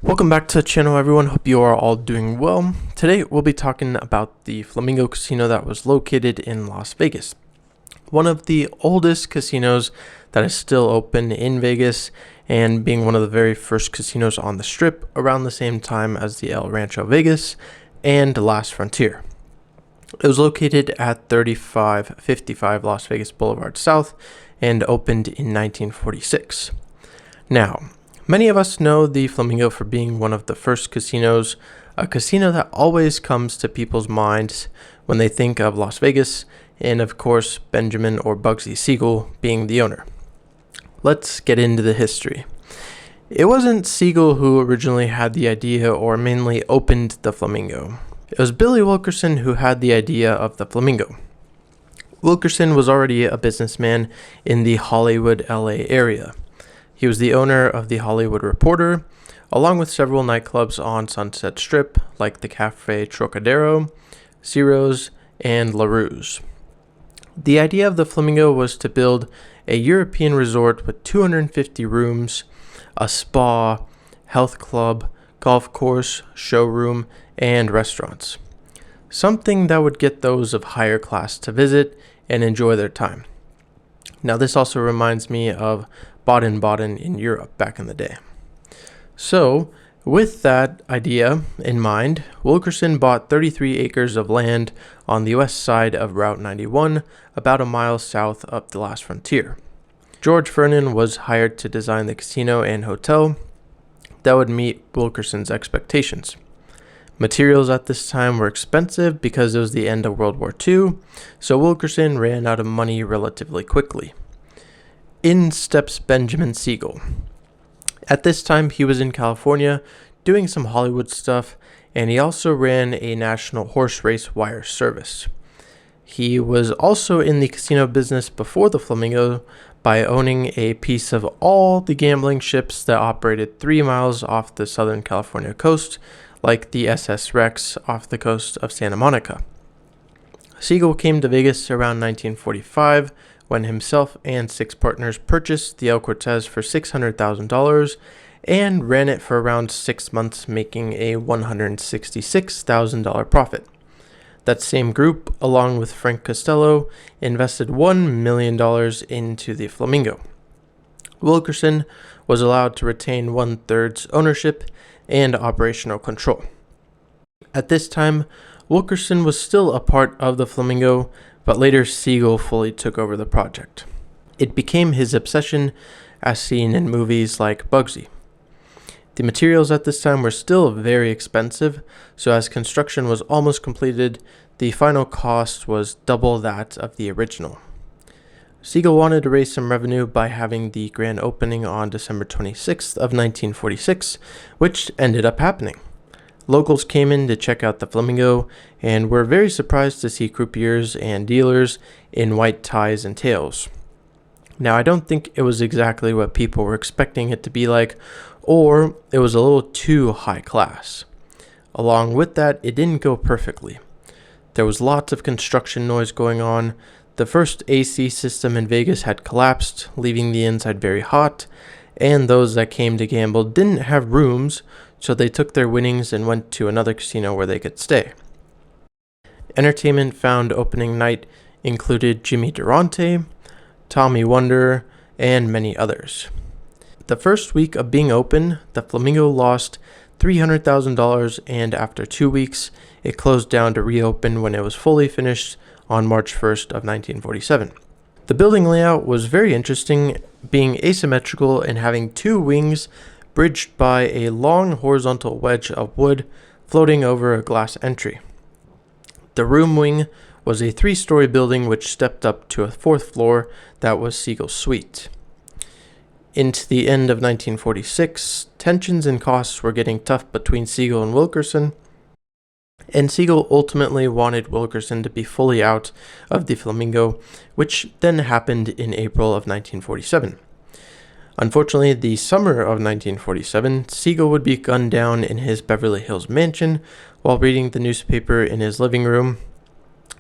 Welcome back to the channel, everyone. Hope you are all doing well. Today we'll be talking about the Flamingo Casino that was located in Las Vegas. One of the oldest casinos that is still open in Vegas, and being one of the very first casinos on the Strip around the same time as the El Rancho Vegas and Last Frontier. It was located at 3555 Las Vegas Boulevard South and opened in 1946. Now, many of us know the Flamingo for being one of the first casinos, a casino that always comes to people's minds when they think of Las Vegas, and of course Benjamin or Bugsy Siegel being the owner. Let's get into the history. It wasn't Siegel who originally had the idea or mainly opened the Flamingo. It was Billy Wilkerson who had the idea of the Flamingo. Wilkerson was already a businessman in the Hollywood, LA area. He was the owner of the Hollywood Reporter, along with several nightclubs on Sunset Strip like the Cafe Trocadero, Ciro's, and La Rue's. The idea of the Flamingo was to build a European resort with 250 rooms, a spa, health club, golf course, showroom, and restaurants. Something that would get those of higher class to visit and enjoy their time. Now, this also reminds me of Baden-Baden in Europe back in the day. So, with that idea in mind, Wilkerson bought 33 acres of land on the west side of Route 91, about a mile south of the Last Frontier. George Vernon was hired to design the casino and hotel that would meet Wilkerson's expectations. Materials at this time were expensive because it was the end of World War II, so Wilkerson ran out of money relatively quickly. In steps Benjamin Siegel. At this time, he was in California doing some Hollywood stuff, and he also ran a national horse race wire service. He was also in the casino business before the Flamingo by owning a piece of all the gambling ships that operated 3 miles off the Southern California coast, like the SS Rex off the coast of Santa Monica. Siegel came to Vegas around 1945 when himself and 6 partners purchased the El Cortez for $600,000 and ran it for around 6 months, making a $166,000 profit. That same group, along with Frank Costello, invested $1 million into the Flamingo. Wilkerson was allowed to retain 1/3 ownership and operational control. At this time, Wilkerson was still a part of the Flamingo, but later Siegel fully took over the project. It became his obsession, as seen in movies like Bugsy. The materials at this time were still very expensive, so as construction was almost completed, the final cost was double that of the original. Siegel wanted to raise some revenue by having the grand opening on December 26th of 1946, which ended up happening. Locals came in to check out the Flamingo and were very surprised to see croupiers and dealers in white ties and tails. Now, I don't think it was exactly what people were expecting it to be like, or it was a little too high class. Along with that, it didn't go perfectly. There was lots of construction noise going on. The first AC system in Vegas had collapsed, leaving the inside very hot, and those that came to gamble didn't have rooms, so they took their winnings and went to another casino where they could stay. Entertainment found opening night included Jimmy Durante, Tommy Wonder, and many others. The first week of being open, the Flamingo lost $300,000, and after 2 weeks, it closed down to reopen when it was fully finished on March 1st of 1947. The building layout was very interesting, being asymmetrical and having 2 wings bridged by a long horizontal wedge of wood floating over a glass entry. The room wing was a 3-story building which stepped up to a 4th floor that was Siegel's suite. Into the end of 1946, tensions and costs were getting tough between Siegel and Wilkerson, and Siegel ultimately wanted Wilkerson to be fully out of the Flamingo, which then happened in April of 1947. Unfortunately, the summer of 1947, Siegel would be gunned down in his Beverly Hills mansion while reading the newspaper in his living room.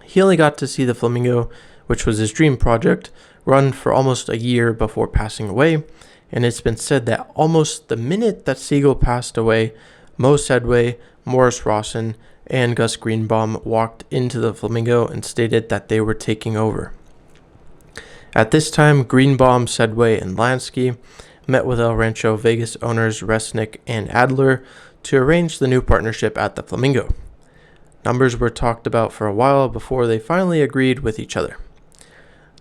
He only got to see the Flamingo, which was his dream project, run for almost a year before passing away, and it's been said that almost the minute that Siegel passed away, Mo Sedway, Morris Rawson, and Gus Greenbaum walked into the Flamingo and stated that they were taking over. At this time, Greenbaum, Sedway, and Lansky met with El Rancho Vegas owners Resnick and Adler to arrange the new partnership at the Flamingo. Numbers were talked about for a while before they finally agreed with each other.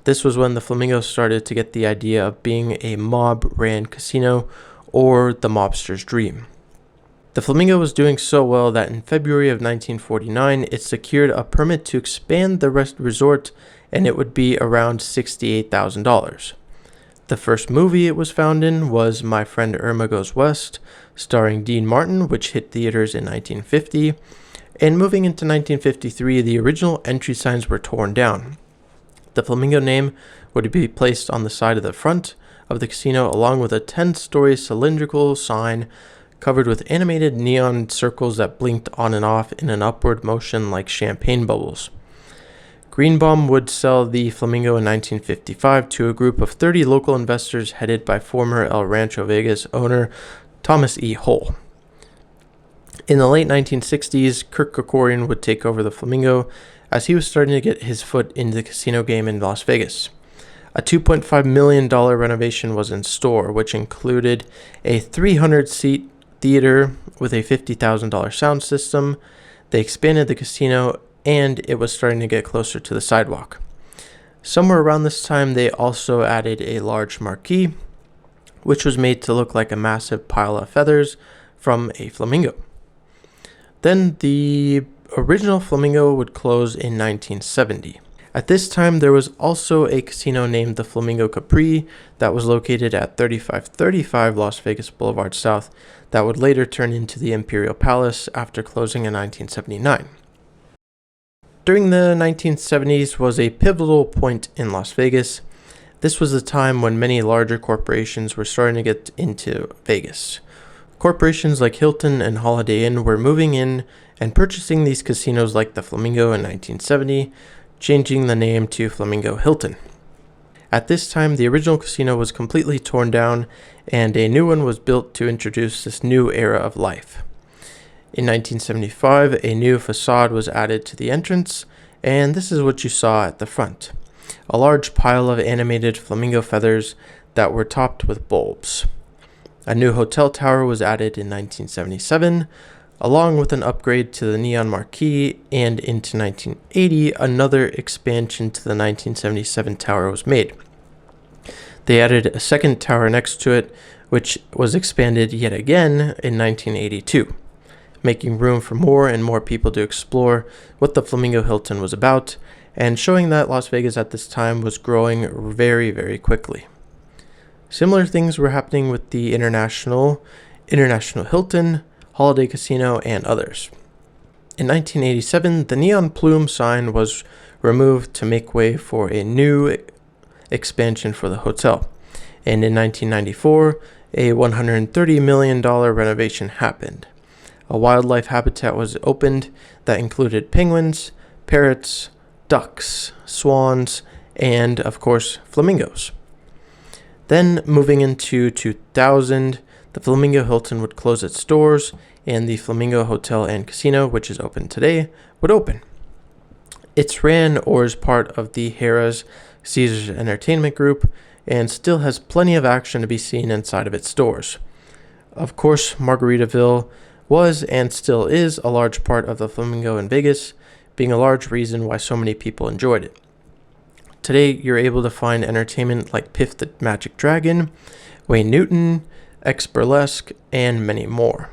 This was when the Flamingo started to get the idea of being a mob-ran casino, or the mobster's dream. The Flamingo was doing so well that in February of 1949, it secured a permit to expand the resort, and it would be around $68,000. The first movie it was found in was My Friend Irma Goes West, starring Dean Martin, which hit theaters in 1950. And moving into 1953, the original entry signs were torn down. The Flamingo name would be placed on the side of the front of the casino, along with a 10-story cylindrical sign covered with animated neon circles that blinked on and off in an upward motion like champagne bubbles. Greenbaum would sell the Flamingo in 1955 to a group of 30 local investors headed by former El Rancho Vegas owner Thomas E. Hull. In the late 1960s, Kerkorian would take over the Flamingo as he was starting to get his foot into the casino game in Las Vegas. A $2.5 million renovation was in store, which included a 300-seat theater with a $50,000 sound system. They expanded the casino, and it was starting to get closer to the sidewalk. Somewhere around this time, they also added a large marquee, which was made to look like a massive pile of feathers from a flamingo. Then the original Flamingo would close in 1970. At this time, there was also a casino named the Flamingo Capri that was located at 3535 Las Vegas Boulevard South that would later turn into the Imperial Palace after closing in 1979. During the 1970s was a pivotal point in Las Vegas. This was the time when many larger corporations were starting to get into Vegas. Corporations like Hilton and Holiday Inn were moving in and purchasing these casinos like the Flamingo in 1970, changing the name to Flamingo Hilton. At this time, the original casino was completely torn down and a new one was built to introduce this new era of life. In 1975, a new facade was added to the entrance, and this is what you saw at the front. A large pile of animated flamingo feathers that were topped with bulbs. A new hotel tower was added in 1977, along with an upgrade to the neon marquee, and into 1980, another expansion to the 1977 tower was made. They added a second tower next to it, which was expanded yet again in 1982, making room for more and more people to explore what the Flamingo Hilton was about, and showing that Las Vegas at this time was growing very, very quickly. Similar things were happening with the International Hilton, Holiday Casino, and others. In 1987, the neon plume sign was removed to make way for a new expansion for the hotel. And in 1994, a $130 million renovation happened. A wildlife habitat was opened that included penguins, parrots, ducks, swans, and, of course, flamingos. Then, moving into 2000, the Flamingo Hilton would close its doors, and the Flamingo Hotel and Casino, which is open today, would open. It's ran or is part of the Harrah's Caesars Entertainment Group, and still has plenty of action to be seen inside of its doors. Of course, Margaritaville was and still is a large part of the Flamingo in Vegas, being a large reason why so many people enjoyed it. Today, you're able to find entertainment like Piff the Magic Dragon, Wayne Newton, X-Burlesque, and many more.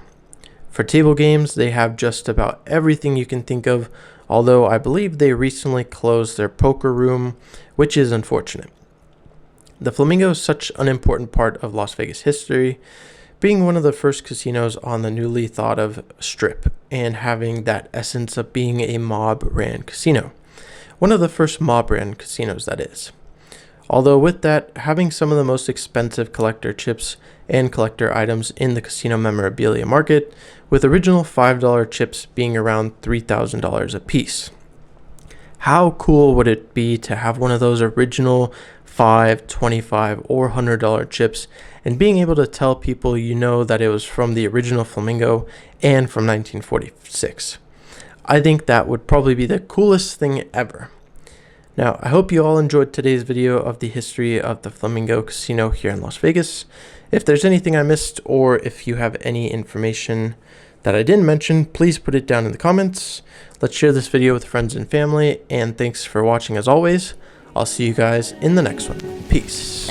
For table games, they have just about everything you can think of, although I believe they recently closed their poker room, which is unfortunate. The Flamingo is such an important part of Las Vegas history, being one of the first casinos on the newly thought of Strip, and having that essence of being a mob-ran casino. One of the first mob-ran casinos, that is. Although with that, having some of the most expensive collector chips and collector items in the casino memorabilia market, with original $5 chips being around $3,000 a piece. How cool would it be to have one of those original $5, $25, or $100 chips, and being able to tell people you know that it was from the original Flamingo and from 1946. I think that would probably be the coolest thing ever. Now, I hope you all enjoyed today's video of the history of the Flamingo Casino here in Las Vegas. If there's anything I missed, or if you have any information that I didn't mention, please put it down in the comments. Let's share this video with friends and family, and thanks for watching as always. I'll see you guys in the next one. Peace.